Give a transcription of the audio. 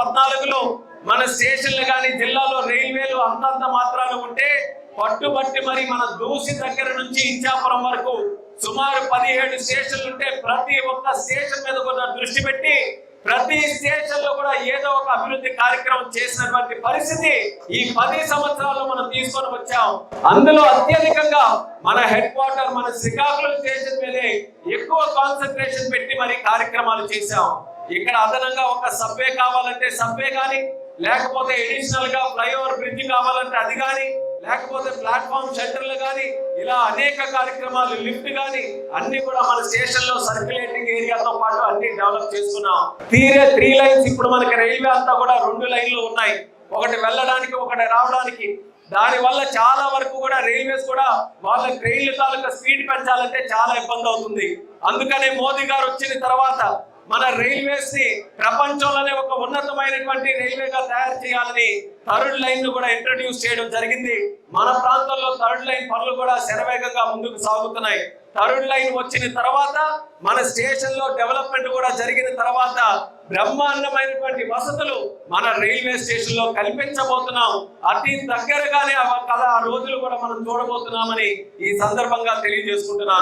2014లో మన స్టేషన్లు కానీ జిల్లాలో రైల్వేలు అంతంత మాత్రాలు ఉంటే పట్టుబట్టి మరి మన దూసి దగ్గర నుంచి ఇచ్చాపురం వరకు సుమారు 17 స్టేషన్లు ఉంటే ప్రతి ఒక్క స్టేషన్ మీద కూడా దృష్టి పెట్టి ప్రతి స్టేషన్ లో కూడా ఏదో ఒక అభివృద్ధి కార్యక్రమం చేసినటువంటి పరిస్థితి ఈ 10 సంవత్సరాల్లో మనం తీసుకొని వచ్చాం. అందులో అత్యధికంగా మన హెడ్ క్వార్టర్ మన శ్రీకాకుళం స్టేషన్ మీదే ఎక్కువ కాన్సన్ట్రేషన్ పెట్టి మరి కార్యక్రమాలు చేశాం. ఇక్కడ అదనంగా ఒక సబ్వే కావాలంటే సబ్వే కానీ, లేకపోతే ఎడిషనల్ గా ఫ్లైఓవర్ బ్రిడ్జ్ కావాలంటే అది కానీ, లేకపోతే ప్లాట్ఫామ్ షెల్టర్లు కానీ, ఇలా అనేక కార్యక్రమాలు లిఫ్ట్ కానీ అన్ని కూడా మన స్టేషన్ లో సర్క్యులేటింగ్ ఏరియాతో పాటు అన్ని డెవలప్ చేసుకున్నాం. తీరే 3 లైన్స్ ఇప్పుడు మనకి రైల్వే అంతా కూడా 2 లైన్లు ఉన్నాయి, ఒకటి వెళ్ళడానికి ఒకటి రావడానికి. దాని వల్ల చాలా వరకు కూడా రైల్వేస్ కూడా వాళ్ళ ట్రైన్ల తాలూకా స్పీడ్ పెంచాలంటే చాలా ఇబ్బంది అవుతుంది. అందుకనే మోదీ గారు వచ్చిన తర్వాత మన రైల్వేస్ ని ప్రపంచంలోనే ఒక ఉన్నతమైనటువంటి రైల్వేగా తయారు చేయాలని 3rd లైన్ ను కూడా ఇంట్రడ్యూస్ చేయడం జరిగింది. మన ప్రాంతంలో 3rd లైన్ పనులు కూడా శరవేగంగా ముందుకు సాగుతున్నాయి. 3rd లైన్ వచ్చిన తర్వాత మన స్టేషన్ లో డెవలప్మెంట్ కూడా జరిగిన తర్వాత బ్రహ్మాండమైనటువంటి వసతులు మన రైల్వే స్టేషన్ లో కల్పించబోతున్నాం. అతి దగ్గరగానే ఆ రోజులు కూడా మనం చూడబోతున్నామని ఈ సందర్భంగా తెలియజేసుకుంటున్నాను.